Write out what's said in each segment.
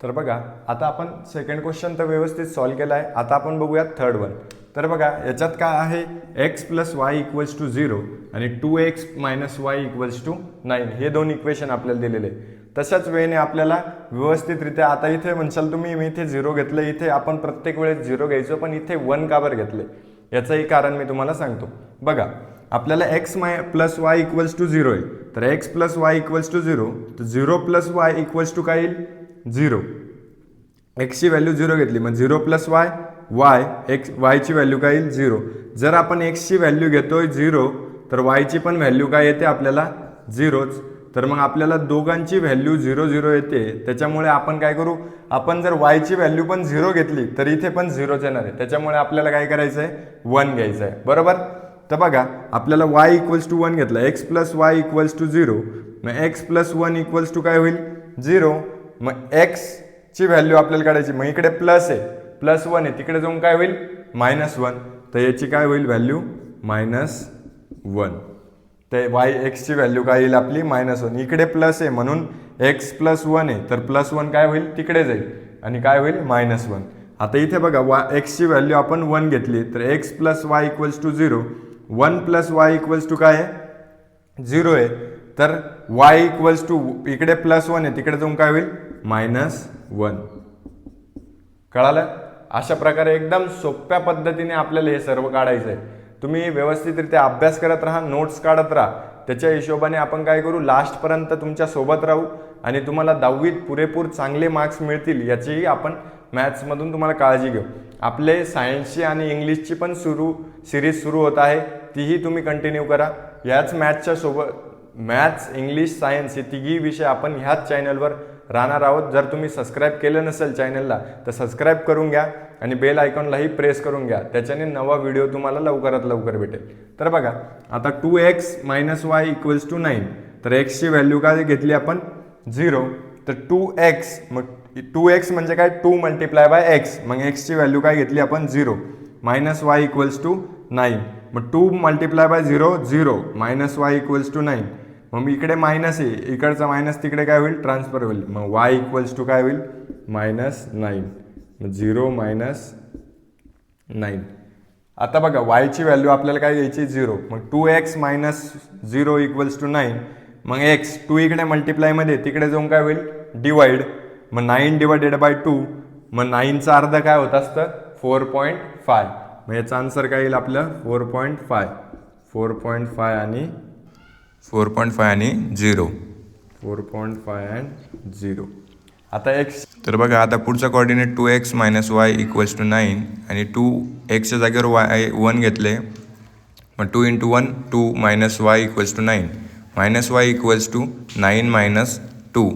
तर बघा आता आपण सेकंड क्वेश्चन तर व्यवस्थित सॉल्व केला आहे. आता आपण बघूयात थर्ड वन. तर बघा याच्यात काय आहे, x plus y equals to 0 आणि 2x minus y equals to 9 हे दोन इक्वेशन आपल्याला दिलेले. तशाच वेळेने आपल्याला व्यवस्थितरित्या, आता इथे म्हणशाल तुम्ही मी इथे 0 घेतलं, इथे आपण प्रत्येक वेळेस 0 घ्यायचो पण इथे 1 का बरं घेतले, याचंही कारण मी तुम्हाला सांगतो. बघा आपल्याला x plus y equals to 0 आहे, तर x plus y equals to 0, तर 0 प्लस वाय इक्वल्स टू काय येईल 0. एक्सची व्हॅल्यू 0 घेतली मग 0 प्लस वाय वाय, एक्स वायची व्हॅल्यू काय येईल 0. जर आपण एक्सची व्हॅल्यू घेतोय 0 तर वायची पण व्हॅल्यू काय येते आपल्याला 0च. तर मग आपल्याला दोघांची व्हॅल्यू 0 0 येते. त्याच्यामुळे आपण काय करू, आपण जर वायची व्हॅल्यू पण 0 घेतली तर इथे पण 0च येणार आहे. त्याच्यामुळे आपल्याला काय करायचं आहे 1 घ्यायचं आहे, बरोबर. तर बघा आपल्याला y इक्वल्स टू 1 घेतला, x plus y equals to 0, मग एक्स प्लस 1 इक्वल्स टू काय होईल 0. मग एक्सची व्हॅल्यू आपल्याला काढायची, मग इकडे प्लस आहे, प्लस 1 आहे, तिकडे जाऊन काय होईल -1, तर याची काय होईल व्हॅल्यू -1. ते वाय एक्सची व्हॅल्यू काय येईल आपली -1. इकडे प्लस आहे म्हणून एक्स प्लस 1 आहे, तर +1 काय होईल तिकडे जाईल आणि काय होईल -1. आता इथे बघा एक्सची व्हॅल्यू आपण 1 घेतली, तर x plus y equals to 0, 1 plus y equals to काय आहे 0 आहे, तर वाय इक्वल्स टू इकडे +1 आहे, तिकडे जाऊन काय होईल -1. कळालं. अशा प्रकारे एकदम सोप्या पद्धतीने आपल्याला हे सर्व काढायचं आहे. तुम्ही व्यवस्थितरित्या अभ्यास करत राहा, नोट्स काढत राहा. त्याच्या हिशोबाने आपण काय करू, लास्टपर्यंत तुमच्या सोबत राहू आणि तुम्हाला 10वीत पुरेपूर चांगले मार्क्स मिळतील याचीही आपण मॅथ्समधून तुम्हाला काळजी घेऊ. आपले सायन्सची आणि इंग्लिशची पण सिरीज सुरू होत आहे, तीही तुम्ही कंटिन्यू करा. याच मॅथ्सच्या सोबत मॅथ्स, इंग्लिश, सायन्स हे तिघी विषय आपण ह्याच चॅनलवर राहणार आहोत. जर तुम्ही सबस्क्राईब केलं नसेल चॅनलला तर सबस्क्राईब करून घ्या आणि बेल आयकॉनलाही प्रेस करून घ्या, त्याच्याने नवा व्हिडिओ तुम्हाला लवकरात लवकर भेटेल. तर बघा आता 2x minus y equals to 9, तर एक्सची व्हॅल्यू काय घेतली आपण 0, तर 2x, मग 2x म्हणजे काय 2 मल्टिप्लाय बाय x, मग एक्सची व्हॅल्यू काय घेतली आपण 0, मायनस वाय इक्वल्स टू 9, मग 2 multiply by 0 0, minus y equals to 9, मग इकडे मायनस आहे, इकडचा मायनस तिकडे काय होईल ट्रान्सफर होईल, मग y इक्वल्स टू काय होईल -9, 0 -9. आता बघा वायची व्हॅल्यू आपल्याला काय घ्यायची 0, मग 2x मायनस 0 इक्वल्स टू 9, मग x 2 इकडे मल्टिप्लायमध्ये, तिकडे जाऊन काय होईल डिवाइड, मग 9 डिवायडेड बाय 2, मग 9चा अर्ध काय होत असतं 4.5, मग याचा आन्सर काय येईल आपलं 4.5 आणि 0, 4.5 and 0. आता x, तर बघा आता पुढचा coordinate 2x minus y equals to 9 आणि 2xच्या जागेवर वाय 1 घेतले, मग 2 × 1 2 minus y equals to 9, minus y equals to 9 minus 2,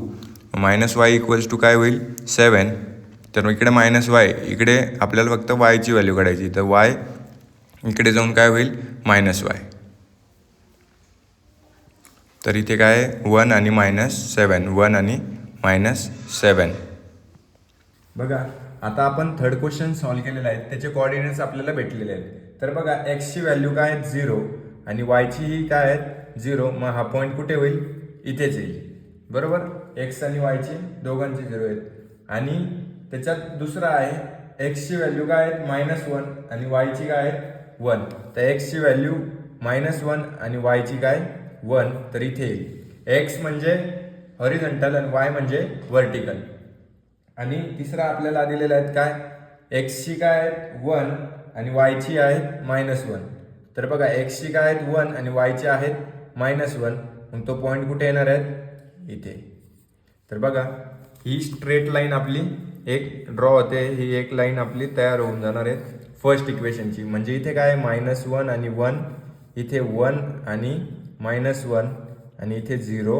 minus y equals to काय होईल 7. तर इकडे मायनस वाय, इकडे आपल्याला फक्त वायची व्हॅल्यू काढायची, तर वाय इकडे जाऊन काय होईल -y. तर इथे काय आहे 1 आणि -7, 1 आणि -7. बघा आता आपण थर्ड क्वेश्चन सॉल्व्ह केलेला आहे, त्याचे कोऑर्डिनेट्स आपल्याला भेटलेले आहेत. तर बघा एक्सची व्हॅल्यू काय आहे 0 आणि वायचीही काय आहे 0, मग हा पॉईंट कुठे होईल इथेच येईल, बरोबर. एक्स आणि वायची दोघांची 0 आहेत. आणि त्याच्यात दुसरा आहे एक्सची व्हॅल्यू काय आहे -1 आणि वायची काय आहे 1, तर एक्सची व्हॅल्यू -1 आणि वायची काय 1, तर इथे येईल एक्स म्हणजे हॉरिझॉन्टल आणि वाय म्हणजे व्हर्टिकल. आणि तिसरा आपल्याला दिलेला आहेत काय, एक्सची काय आहेत 1 आणि वायची आहेत -1, तर बघा एक्सची काय आहेत 1 आणि वायची आहेत -1, मग तो पॉईंट कुठे येणार आहेत इथे. तर बघा ही स्ट्रेट लाईन आपली एक ड्रॉ होते, ही एक लाईन आपली तयार होऊन जाणार आहे फर्स्ट इक्वेशनची. म्हणजे इथे काय -1 आणि 1, इथे 1 आणि -1 आणि इथे 0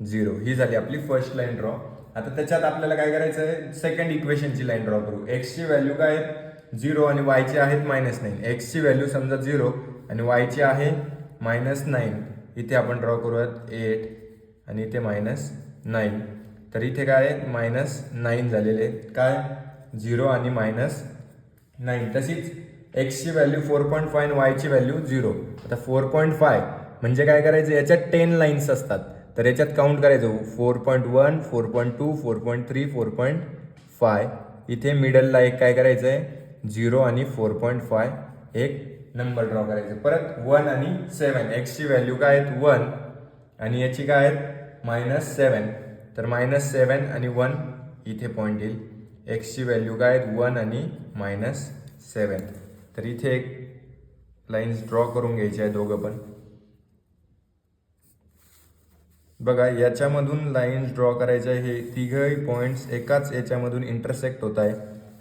0, ही झाली आपली फर्स्ट लाईन ड्रॉ. आता त्याच्यात आपल्याला काय करायचं आहे सेकंड इक्वेशनची लाईन ड्रॉ करू. एक्सची व्हॅल्यू काय आहे 0 आणि वायची आहेत -9, एक्सची व्हॅल्यू समजा 0 आणि वायची आहे -9, इथे आपण ड्रॉ करूयात 8 आणि इथे -9, तर इथे काय आहे -9 झालेले आहेत, काय 0 आणि -9. तशीच एक्सची व्हॅल्यू 4.5 आणि वायची व्हॅल्यू 0. आता 4.5 म्हणजे काय करायचं, याच्यात 10 लाईन्स असतात, तर याच्यात काउंट करायचं 4.1 4.2 4.3 4. फाय. इथे मिडलला एक काय करायचं आहे 0 आणि 4.5 एक नंबर ड्रॉ करायचं. परत 1 आणि 7 एक्सची व्हॅल्यू काय आहेत 1 आणि याची काय आहेत -7. तर -7 आणि 1 इथे पॉईंट येईल. एक्सची व्हॅल्यू काय आहेत 1 आणि -7. तर इथे एक लाईन्स ड्रॉ करून घ्यायची आहे दोघं पण. बघा याच्यामधून लाईन्स ड्रॉ करायचे आहे. हे तिघही पॉईंट्स एकाच याच्यामधून इंटरसेक्ट होत आहे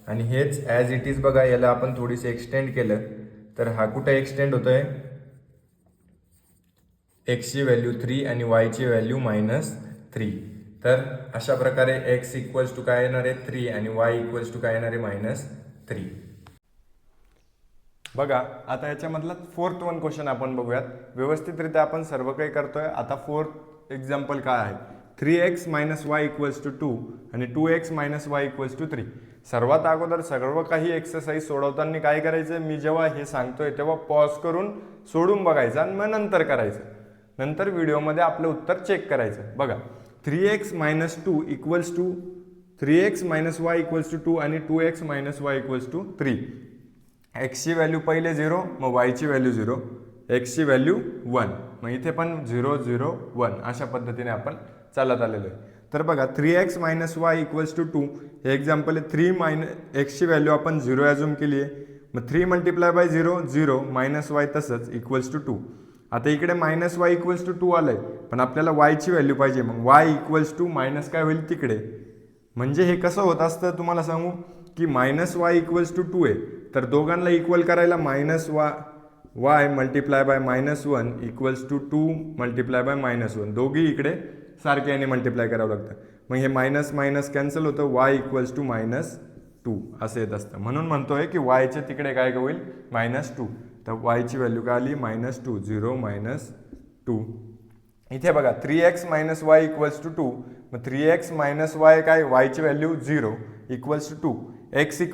आणि हेच ॲज इट इज बघा याला आपण थोडीशी एक्सटेंड केलं तर हा कुठे एक्सटेंड होतोय एक्सची व्हॅल्यू 3 आणि वायची व्हॅल्यू -3. तर अशा प्रकारे एक्स इक्वल्स टू काय येणार आहे 3 आणि वाय इक्वल्स टू काय येणार आहे -3. बघा आता याच्यामधला 4th वन क्वेश्चन आपण बघूयात. व्यवस्थितरित्या आपण सर्व काही करतोय. आता 4th एक्झाम्पल काय आहे 3x - y = 2 आणि 2x - y = 3. सर्वात अगोदर सर्व काही एक्सरसाइज सोडवताना काय करायचं मी जेव्हा हे सांगतोय तेव्हा पॉज करून सोडून बघायचं आणि मग नंतर करायचं. नंतर व्हिडिओमध्ये आपलं उत्तर चेक करायचं. बघा 3x - 2 = 3x - y = 2 आणि 2x - y = 3. एक्सची व्हॅल्यू पहिले 0 मग वायची व्हॅल्यू 0 एक्सची व्हॅल्यू 1 मग इथे पण 0 0 1 अशा पद्धतीने आपण चालत आलेलो आहे. तर बघा 3x - y = 2 हे एक्झाम्पल आहे. 3 एक्सची व्हॅल्यू आपण 0 ॲझ्युम केली आहे. मग 3 × 0 0 -y तसंच = 2. आता इकडे -y = 2 आलंय पण आपल्याला वायची व्हॅल्यू पाहिजे. मग y = मायनस काय होईल तिकडे. म्हणजे हे कसं होत असतं तुम्हाला सांगू की -y = 2 आहे तर दोघांना इक्वल करायला -y × -1 = 2 × -1 दोघी इकडे सारखे आणि मल्टिप्लाय करावं लागतं. मग हे मायनस कॅन्सल होतं y = -2 असं येत असतं. म्हणून म्हणतोय की वायचे तिकडे काय होईल -2. तर वायची व्हॅल्यू काय आली -2 0 -2. इथे बघा 3x - y = 2 मग 3x - y काय वायची व्हॅल्यू 0 = 2. x =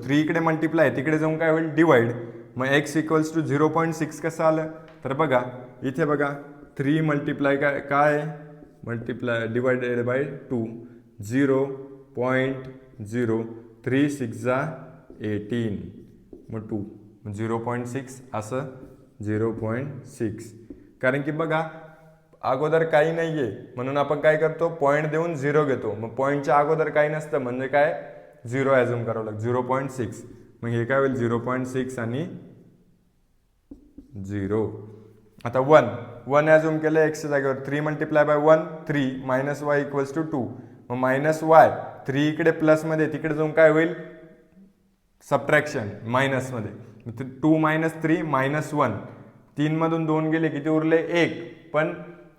3 इकडे मल्टिप्लाय तिकडे जाऊन काय होईल डिवाइड. मग x = 0.6 कसं आलं तर बघा इथे बघा 3 मल्टिप्लाय काय मल्टिप्लाय डिवायडेड बाय 2 0.0 3 6 18 मग 2 0.6 असं 0.6. कारण की बघा अगोदर काही नाही आहे म्हणून आपण काय करतो पॉईंट देऊन 0 घेतो. मग पॉईंटच्या अगोदर काही नसतं म्हणजे काय 0 ॲझ्युम करावं लागतं 0.6. मग हे काय होईल 0.6 आणि 0. आता 1 ॲझ्युम केलं एक्सच्या जागेवर 3 × 1 3 -y = 2 मग -y 3 इकडे प्लसमध्ये तिकडे जाऊन काय होईल सबट्रॅक्शन मायनसमध्ये 2 - 3 -1 3 मधून 2 गेले किती उरले 1 पण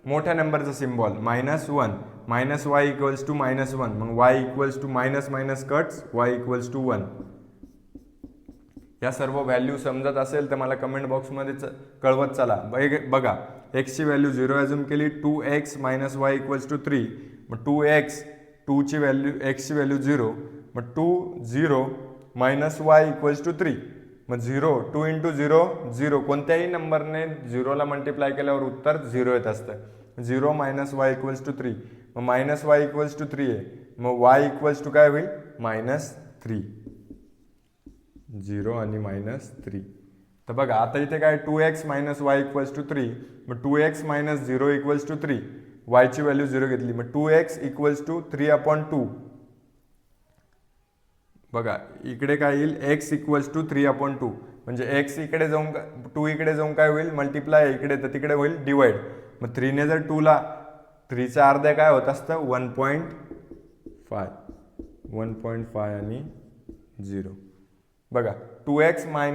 मोठ्या नंबरचा सिम्बॉल -1 -y = -1 मग y = कट्स y = 1. या सर्व व्हॅल्यू समजत असेल तर मला कमेंट बॉक्समध्ये कळवत चला. बघा एक्सची व्हॅल्यू 0 ॲझ्युम केली 2x - y = 3 मग 2x 2ची व्हॅल्यू एक्सची व्हॅल्यू 0 मग 2 0 -y = 3 मग 0 2 × 0 0 कोणत्याही नंबरने 0ला मल्टिप्लाय केल्यावर उत्तर 0 येत असतं. 0 - y = 3 मग -y = 3 आहे मग y = काय होईल -3 0 आणि -3. तर बघा आता इथे काय 2x - y = 3 मग 2x - 0 = 3 वायची व्हॅल्यू 0 घेतली मग 2x = 3/2. बघा इकडे काय येईल x = 3/2 म्हणजे x इकडे जाऊन 2 इकडे जाऊन काय होईल मल्टिप्लाय इकडे तर तिकडे होईल डिवाइड. मग 3ने जर 2ला 3च्या अर्ध्या काय होत असतं 1.5 आणि 0. बघा 2x - y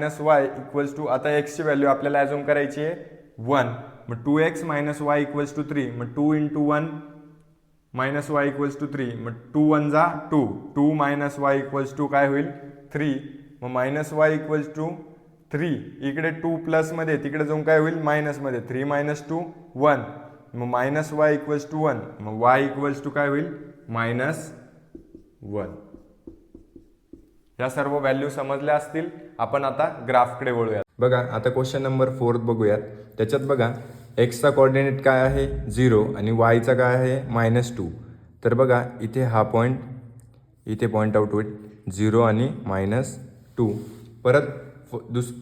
= आता x ची व्हॅल्यू आपल्याला ॲझ्युम करायची आहे 1 मग 2x - y = 3 मग 2 × 1 -y = 3 मग 2 1 जा 2 2 - y = काय होईल 3 मग -y = 3 इकडे 2 प्लसमध्ये तिकडे जाऊन काय होईल मायनसमध्ये 3 - 2 1 मग -y = 1 मग y = काय होईल -1. या सर्व व्हॅल्यू समजल्या असतील. आपण आता ग्राफकडे वळूयात. बघा आता क्वेश्चन नंबर 4 बघूयात. त्याच्यात बघा एक्सचा कोऑर्डिनेट काय आहे 0 आणि वायचा काय आहे -2. तर बघा इथे हा पॉईंट इथे पॉईंट आउट होईल 0 आणि -2. परत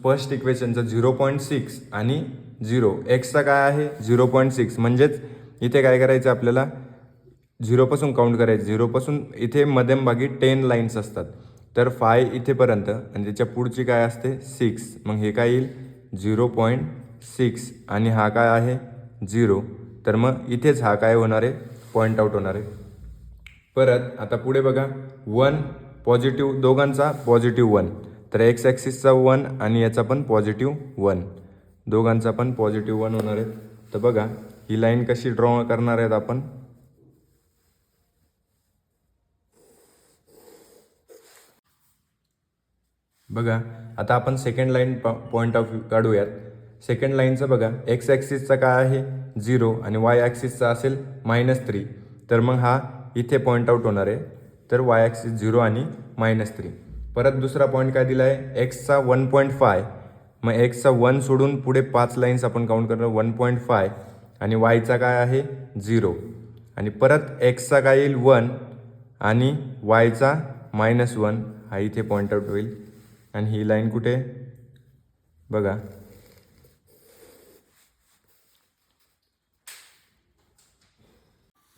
फर्स्ट इक्वेशनचं 0.6 आणि 0 एक्सचा काय आहे 0.6 म्हणजेच इथे काय करायचं आपल्याला 0पासून काउंट करायचं. 0पासून इथे मध्यमभागी 10 लाईन्स असतात तर 5 इथेपर्यंत आणि त्याच्या पुढची काय असते 6. मग हे काय येईल 0.6 आणि हा काय आहे 0. तर मग इथेच हा काय होणार आहे पॉईंट आउट होणार आहे. परत आता पुढे बघा 1 पॉझिटिव्ह दोघांचा -1 तर एक्स ॲक्सिसचा 1 आणि याचा पण -1 दोघांचा पण -1 होणार आहे. तर बघा ही लाईन कशी ड्रॉ करणार आहेत आपण. बघा आता आपण second line point of view काढूयात. सेकंड लाईनचं बघा एक्स ॲक्सिसचा काय आहे 0 आणि वाय ॲक्सिसचा असेल -3 तर मग हा इथे पॉईंट आउट होणार आहे. तर वाय ॲक्सिस 0 आणि -3. परत दुसरा पॉईंट काय दिला आहे एक्सचा 1.5 मग एक्सचा 1 सोडून पुढे 5 लाईन्स आपण काउंट करणार 1.5 आणि वायचा काय आहे 0 आणि परत एक्सचा काय येईल 1 आणि वायचा -1 हा इथे पॉईंट आउट होईल. आणि ही लाईन कुठे बघा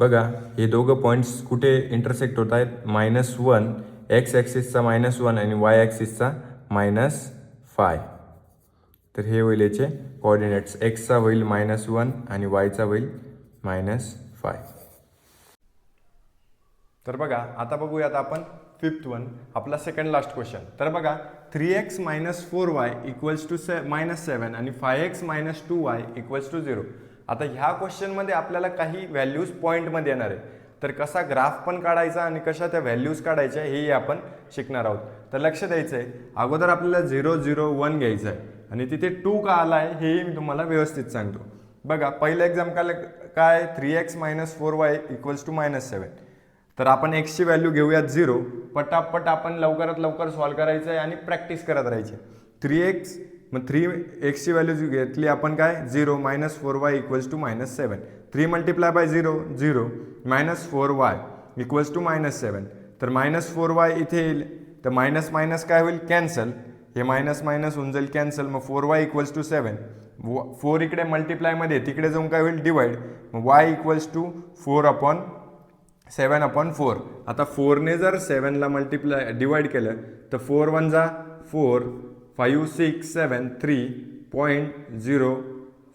बघा हे दोघं पॉईंट्स कुठे इंटरसेक्ट होत आहेत -1 एक्स ॲक्सिसचा -1 आणि वाय ॲक्सिसचा -5. तर हे होईल याचे कोऑर्डिनेट्स एक्सचा होईल -1 आणि वायचा होईल -5. तर बघा आता बघूयात आपण 5th वन आपला सेकंड लास्ट क्वेश्चन. तर बघा 3x - 4y = -7 आणि 5x - 2y = 0. आता ह्या क्वेश्चनमध्ये आपल्याला काही व्हॅल्यूज पॉईंटमध्ये येणार आहे. तर कसा ग्राफ पण काढायचा आणि कशा त्या व्हॅल्यूज काढायच्या हेही आपण शिकणार आहोत. तर लक्ष द्यायचं आहे अगोदर आपल्याला 0 0 1 घ्यायचं आहे आणि तिथे 2 का आला आहे हेही मी तुम्हाला व्यवस्थित सांगतो. बघा पहिलं एक्झाम्पल काय 3x - 4y = -7. तर आपण एक्सची व्हॅल्यू घेऊयात 0. पटापट आपण लवकरात लवकर सॉल्व करायचं आहे आणि प्रॅक्टिस करत राहायची. 3x मग 3xची व्हॅल्यू घेतली आपण काय 0 - 4y = -7. 3 × 0 0 -4y = -7. तर -4y इथे येईल तर मायनस मायनस काय होईल कॅन्सल. हे मायनस मायनस होऊन जाईल कॅन्सल. मग 4y = 7. 4 इकडे मल्टिप्लायमध्ये तिकडे जाऊन काय होईल डिवाइड. मग y = 4/7/4. आता 4ने जर 7ला डिवाइड केलं तर 4 1 जा 4 5 6 7 3.0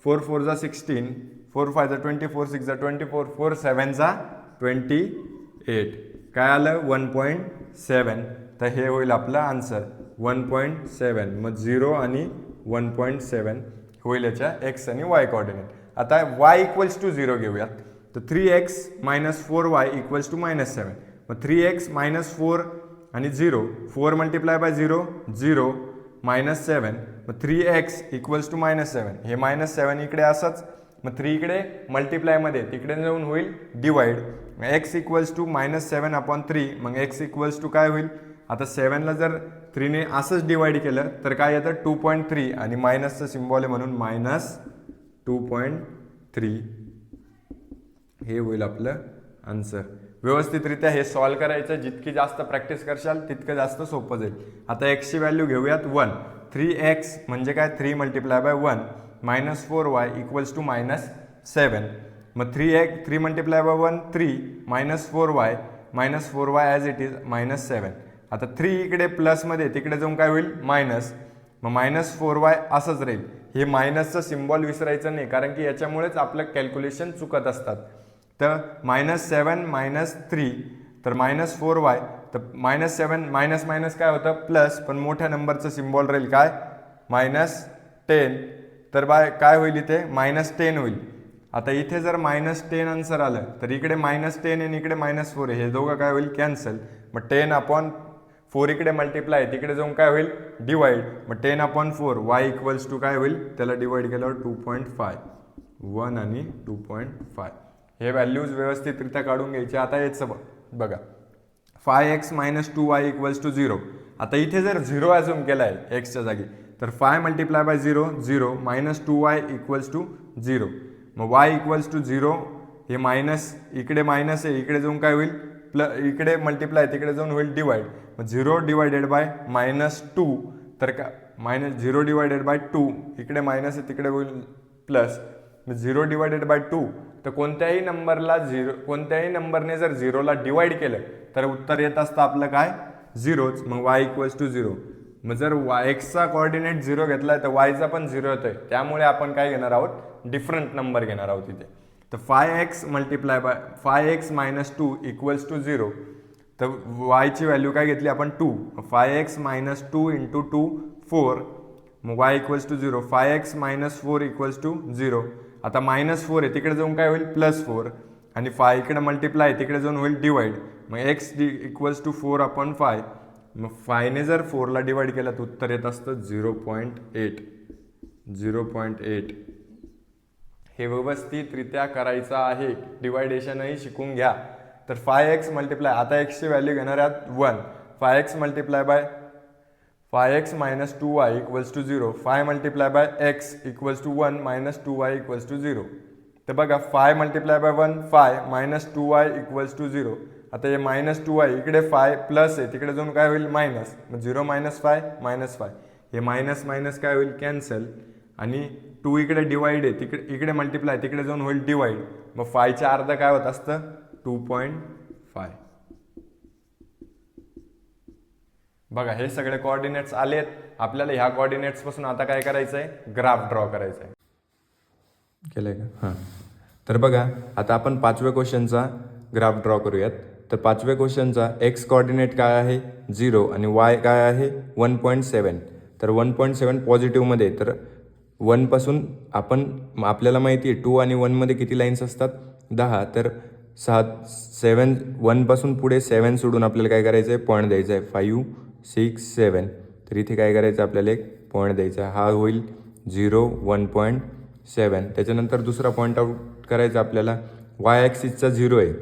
4 4 जा 16 4 5 जा 24 6 जा 24 4 7 जा 28. काय आलं 1.7. तर हे होईल आपलं आन्सर 1.7. मग 0 आणि 1.7 होईल याच्या एक्स आणि वाय कोऑर्डिनेट. आता y = 0 घेऊयात. तर 3x - 4y = -7. मग 3x - 4 आणि 0 4 × 0 0 -7. मग 3x = -7. हे -7 इकडे असंच. मग 3 इकडे मल्टिप्लायमध्ये तिकडे जाऊन होईल डिवाइड. x = -7/3. मग x = काय होईल आता 7ला जर 3ने असंच डिवाइड केलं तर काय येतं 2.3 आणि मायनसचं सिम्बॉल आहे म्हणून -2.3 हे होईल आपलं आन्सर. व्यवस्थितरित्या हे सॉल्व करायचं. जितकी जास्त प्रॅक्टिस करशाल तितकं जास्त सोपं जाईल. आता एक्सची व्हॅल्यू घेऊयात 1. 3x म्हणजे काय 3 × 1 -4y = -7. मग 3 × 1 3 -4y -4y as it is -7. आता 3 इकडे प्लसमध्ये तिकडे जाऊन काय होईल मायनस. मग -4y असंच राहील. हे मायनसचं सिम्बॉल विसरायचं नाही कारण की याच्यामुळेच आपलं कॅल्क्युलेशन चुकत असतात. तर -7 - 3 तर -4y तर -7 मायनस मायनस काय होतं प्लस पण मोठ्या नंबरचं सिम्बॉल राहील काय -10. तर काय होईल इथे -10 होईल. आता इथे जर -10 आन्सर आलं तर इकडे -10 आणि इकडे -4 हे दोघं काय होईल कॅन्सल. मग 10/4 इकडे मल्टिप्लाय तिकडे जाऊन काय होईल डिवाइड. मग 10/4 y = काय होईल त्याला डिवाइड केल्यावर 2.5 1 आणि 2.5 हे व्हॅल्यूज व्यवस्थितरित्या काढून घ्यायचे. आता याचं बघा 5x - 2y = 0. आता इथे जर 0 ॲझ्युम केला आहे एक्सच्या जागी तर 5 × 0 0 -2y = 0. मग y = 0 हे मायनस इकडे मायनस आहे इकडे जाऊन काय होईल इकडे मल्टिप्लाय तिकडे जाऊन होईल डिवाइड, मग 0 डिवायडेड बाय -2, तर का -0 डिवायडेड बाय 2 इकडे मायनस आहे तिकडे होईल प्लस, 0 डिवायडेड बाय 2, तर कोणत्याही नंबरने जर 0ला डिवाइड केलं तर उत्तर येत असतं आपलं काय, 0च. मग y = 0. मग जर एक्सचा कोऑर्डिनेट 0 घेतलाय तर वायचा पण 0 येतोय, त्यामुळे आपण काय घेणार आहोत, डिफरंट नंबर घेणार आहोत इथे. तर 5x मल्टिप्लाय बाय 5x - 2 = 0. तर y ची व्हॅल्यू काय घेतली आपण, 2. 5x - 2 × 2 4, मग y = 0. 5x - 4 = 0. आता -4 आहे तिकडे जाऊन काय होईल, +4, आणि 5 इकडे मल्टिप्लाय आहे तिकडे जाऊन होईल डिवाइड, मग x = 4/5. मग 5ने जर 4ला डिवाइड केलं तर उत्तर येत असतं 0.8. हे व्यवस्थितरित्या करायचं आहे, डिवायडेशनही शिकून घ्या. तर 5x मल्टिप्लाय, आता एक्सची व्हॅल्यू घेणार आहात 1. 5x multiply by 5x - 2y = 0. 5 multiply by x = 1 - 2y = 0. तर बघा 5 मल्टिप्लाय बाय 1 5 - 2y = 0. आता हे -2y इकडे 5 प्लस आहे तिकडे जाऊन काय होईल, मायनस, मग 0 - 5 -5, हे मायनस मायनस काय होईल, कॅन्सल, आणि 2 इकडे डिवाइड आहे इकडे मल्टिप्लाय तिकडे जाऊन होईल डिवाइड, मग 5च्या अर्ध काय होत असतं, 2.5. बघा हे सगळे कोऑर्डिनेट्स आलेत. आपल्याला ह्या कोऑर्डिनेट्स पासून आता काय करायचं आहे, ग्राफ ड्रॉ करायचा आहे. केलंय का, हां. तर बघा आता आपण 5व्या क्वेश्चनचा ग्राफ ड्रॉ करूयात. तर 5व्या क्वेश्चनचा एक्स कोऑर्डिनेट काय आहे, 0, आणि वाय काय आहे, 1.7. तर 1.7 पॉझिटिव्हमध्ये, तर 1 पासून आपल्याला माहिती आहे 2 आणि 1मध्ये किती लाईन्स असतात, 10. तर 1 पासून पुढे 7 सोडून आपल्याला काय करायचं आहे, पॉईंट द्यायचा आहे, 5 6 7. तर इथे काय करायचं, आपल्याला एक पॉईंट द्यायचा, हा होईल 0 1.7. त्याच्यानंतर दुसरा पॉईंट आउट करायचा आपल्याला, वाय ॲक्सिसचा 0 आहे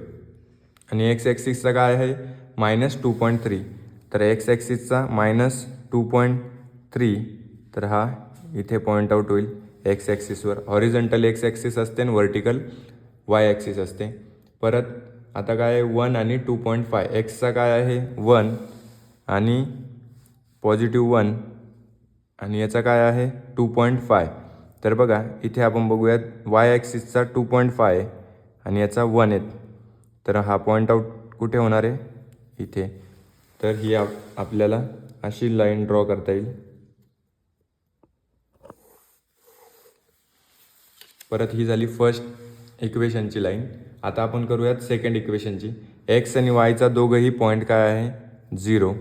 आणि एक्स ॲक्सिसचा काय आहे, -2.3. तर एक्स ॲक्सिसचा -2.3, तर हा इथे पॉईंट आउट होईल एक्स ॲक्सिसवर. हॉरिझॉन्टल एक्स ॲक्सिस असते आणि व्हर्टिकल वाय ॲक्सिस असते. परत आता काय आहे, 1 आणि 2.5. एक्सचा काय आहे, 1 आणि +1, आणि याचा काय आहे, 2.5. तर बघा इथे आपण बघूयात वाय ॲक्सिसचा 2.5 आहे आणि याचा 1 आहे. तर हा पॉईंट आउट कुठे होणार आहे, इथे. तर ही आपल्याला अशी लाईन ड्रॉ करता येईल. परत ही झाली फर्स्ट इक्वेशनची लाईन. आता आपण करूयात सेकंड इक्वेशनची. एक्स आणि वायचा दोघंही पॉईंट काय आहे, 0.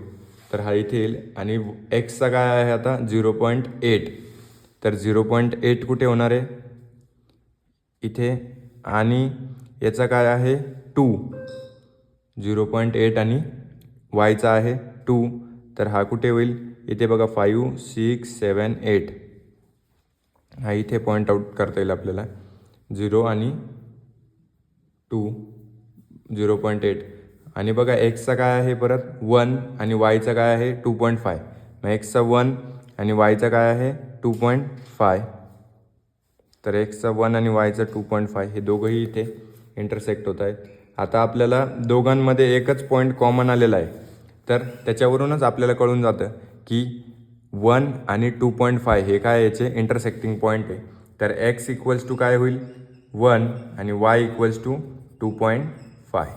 तर हा इथे येईल, आणि एक्सचा काय आहे आता, 0.8. तर 0.8 कुठे होणार आहे, इथे, आणि याचा काय आहे, 2. 0.8 आणि वायचा आहे 2. तर हा कुठे होईल, इथे बघा 5 6 7 8. हा इथे पॉईंट आउट करता येईल आपल्याला, 0 आणि 2 0.8. आणि बघा एक्सचा काय आहे परत 1 आणि वायचा काय आहे 2.5. मग एक्सचा 1 आणि वायचा काय आहे 2.5. तर एक्सचा 1 आणि वायचा 2.5 हे दोघंही इथे इंटरसेक्ट होत आहेत. आता आपल्याला दोघांमध्ये एकच पॉईंट कॉमन आलेला आहे, तर त्याच्यावरूनच आपल्याला कळून जातं की 1 आणि 2.5 हे काय याचे इंटरसेक्टिंग पॉईंट आहे. तर एक्स इक्वल्स टू काय होईल 1 आणि वाय इक्वल्स टू 2.5.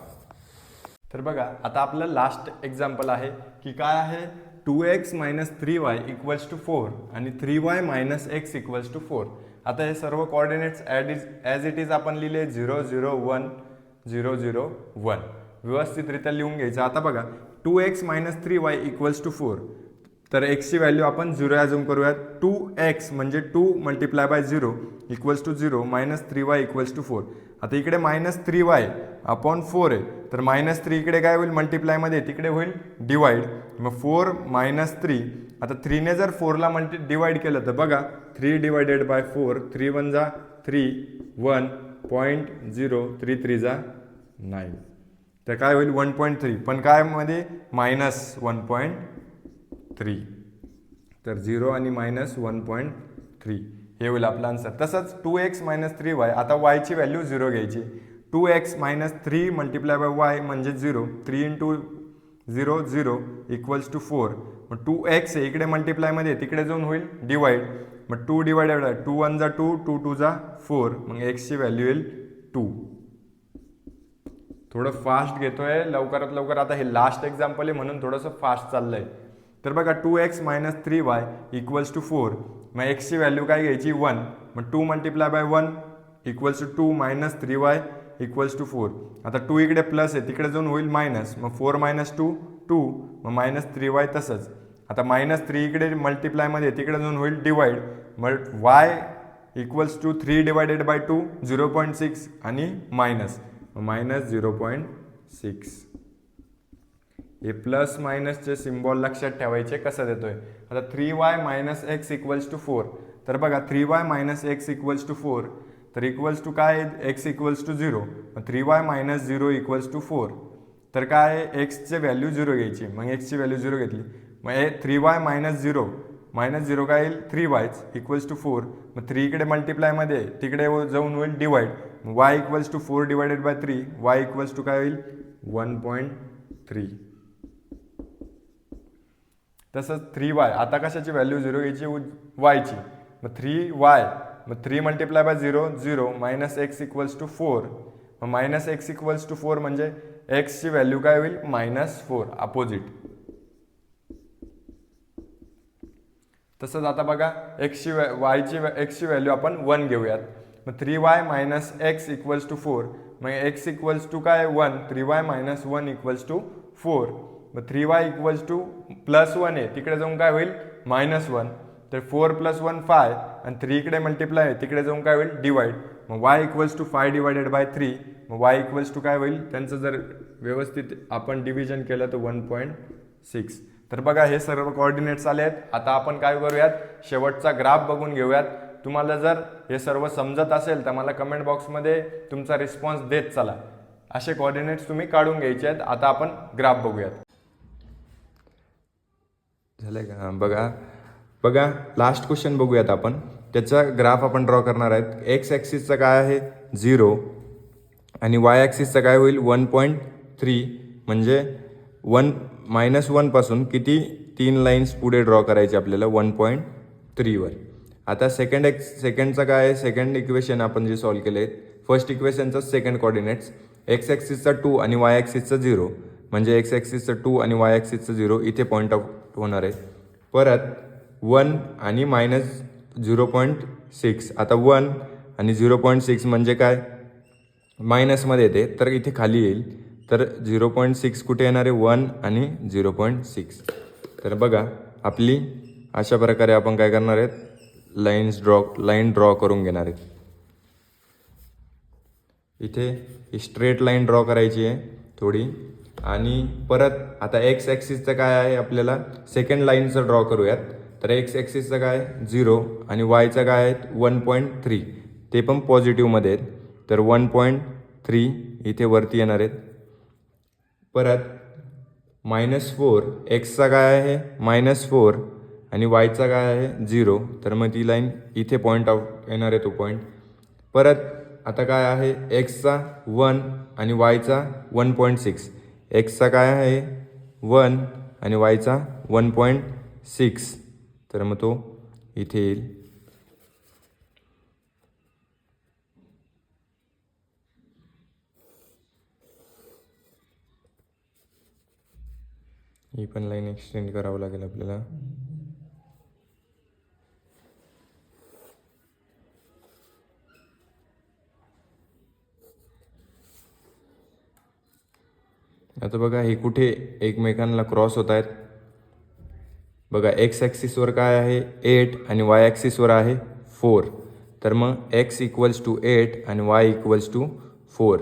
तर बघा आता आपलं लास्ट एक्झाम्पल आहे की काय आहे 2x - 3y = 4 आणि 3y - x = 4. आता हे सर्व कोऑर्डिनेट्स ॲज इट इज आपण लिहिले 0 0 1 0 0 1 व्यवस्थितरित्या लिहून घ्यायचं. आता बघा 2x - 3y = 4. तर एक्सची व्हॅल्यू आपण 0 ॲझ्युम करूयात. 2x म्हणजे 2 × 0 = 0 - 3y = 4. आता इकडे -3y/4 आहे, तर -3 इकडे काय होईल मल्टिप्लायमध्ये, तिकडे होईल डिवाइड. मग 4 - 3. आता 3ने जर 4ला डिवाइड केलं तर बघा 3 / 4 3 1 जा 3 1.0 3 3 जा 9. तर काय होईल 1.3, पण काय मध्ये -1.3. तर 0 आणि -1.3 हे होईल आपला आन्सर. तसंच 2x - 3y, आता y ची व्हॅल्यू 0 घ्यायची. 2x minus 3 multiply bye Y म्हणजे 0, 3 इंटू 0 0 इक्वल्स टू 4. मग 2x आहे इकडे मल्टिप्लायमध्ये, तिकडे जाऊन होईल डिवाइड. मग 2 डिवायडेड बाय 2 1 जा 2, 2 2 जा 4, मग एक्सची व्हॅल्यू येईल 2. थोडं फास्ट घेतोय लवकरात लवकर, आता हे लास्ट एक्झाम्पल आहे म्हणून थोडंसं फास्ट चाललंय. तर बघा 2x minus 3y equals to 4. मग एक्सची व्हॅल्यू काय घ्यायची 1. मग 2 multiply by 1 equals to 2 minus 3y equals to 4. आता 2 इकडे प्लस आहे, तिकडे जाऊन होईल मायनस. मग 4 मायनस 2 2, मग मायनस 3y तसंच. आता मायनस 3 इकडे मल्टिप्लायमध्ये, तिकडे जाऊन होईल डिवाइड. मग y equals to 3 divided by 2 0.6 आणि मायनस -0.6. हे प्लस मायनसचे सिम्बॉल लक्षात ठेवायचे कसं देतोय. आता 3y minus x equals to 4. तर बघा 3y minus x equals to 4, तर इक्वल्स टू काय, एक्स इक्वल्स टू 0. मग 3y मायनस 0 इक्वल्स टू 4. तर काय, एक्सचे व्हॅल्यू 0 घ्यायची. मग एक्सची व्हॅल्यू 0 घेतली. मग 3y मायनस 0 काय येईल 3y इक्वल्स टू 4. मग 3 इकडे मल्टिप्लायमध्ये, तिकडे जाऊन होईल divide. y equals to 4 divided by 3, y equals to काय होईल 1.3. तसंच 3y, आता कशाची व्हॅल्यू 0 घ्यायची, वायची. मग 3y, मग 3 multiply by 0 0 minus x equals to 4. मग मायनस एक्स इक्वल्स टू 4 म्हणजे एक्सची व्हॅल्यू काय होईल -4, अपोजिट. तसंच आता बघा एक्सची एक्सची व्हॅल्यू आपण 1 घेऊयात. मग 3y minus x equals to 4. मग एक्स इक्वल्स टू काय 1, 3y मायनस 1 इक्वल्स टू 4. मग 3y इक्वल्स टू प्लस 1 आहे, तिकडे जाऊन काय होईल -1. तर 4 + 1 5, आणि 3 इकडे मल्टिप्लाय आहे, तिकडे जाऊन काय होईल डिवाइड. मग y equals to 5 divided by 3. मग y इक्वल्स टू काय होईल, त्यांचं जर व्यवस्थित आपण डिव्हिजन केलं तर 1.6. तर बघा हे सर्व कोऑर्डिनेट्स आले आहेत. आता आपण काय करूयात, शेवटचा ग्राफ बघून घेऊयात. तुम्हाला जर हे सर्व समजत असेल तर मला कमेंट बॉक्समध्ये तुमचा रिस्पॉन्स देत चला. असे कोऑर्डिनेट्स तुम्ही काढून घ्यायचे आहेत. आता आपण ग्राफ बघूयात. झालंय का, बघा लास्ट क्वेश्चन बघूयात आपण. त्याचा ग्राफ आपण ड्रॉ करणार आहेत. एक्स ॲक्सिसचा काय आहे 0 आणि वाय ॲक्सिसचा काय होईल 1.3. म्हणजे -1 पासून किती 3 लाईन्स पुढे ड्रॉ करायचे आपल्याला 1.3 वर. आता सेकंडचा काय आहे, सेकंड इक्वेशन आपण जे सॉल्व्ह केले आहेत. फर्स्ट इक्वेशनचा सेकंड कोऑर्डिनेट्स एक्स ॲक्सिसचा 2 आणि वाय ॲक्सिसचा 0. म्हणजे एक्स ॲक्सिसचा 2 आणि वाय ॲक्सिसचा 0 इथे पॉईंट आउट होणार आहे. परत 1 आणि -0.6. आता 1 आणि 0.6 म्हणजे काय, मायनसमध्ये येते, तर इथे खाली येईल. तर 0.6 कुठे येणार आहे, 1 आणि 0.6. तर बघा आपली अशा प्रकारे आपण काय करणार आहेत, लाईन ड्रॉ करून घेणार आहेत. इथे स्ट्रेट लाईन ड्रॉ करायची आहे थोडी. आणि परत आता एक्स ॲक्सिसचं काय आहे, आपल्याला सेकंड लाईनचं ड्रॉ करूयात. तर एक्स ॲक्सिसचं काय 0 आणि वायचं काय आहे 1.3, ते पण पॉझिटिव्हमध्ये आहेत. तर 1.3 इथे वरती येणार आहेत. परत -4 एक्सचा काय आहे -4 आणि वायचा काय आहे 0. तर मग ती लाईन इथे पॉईंट आउट येणार आहे, तो पॉईंट. परत आता काय आहे एक्सचा 1 आणि वायचा 1.6. एक्सचा काय आहे 1 आणि वायचा 1.6. तर मग तो इथे येईल. ही पण लाईन एक्सटेंड करावं लागेल आपल्याला. आता बघा हे कुठे एकमेकांना क्रॉस होत आहेत. बघा एक्स ॲक्सिसवर काय आहे 8 आणि वाय ॲक्सिसवर आहे 4. तर मग एक्स इक्वल्स टू 8 आणि वाय इक्वल्स टू 4.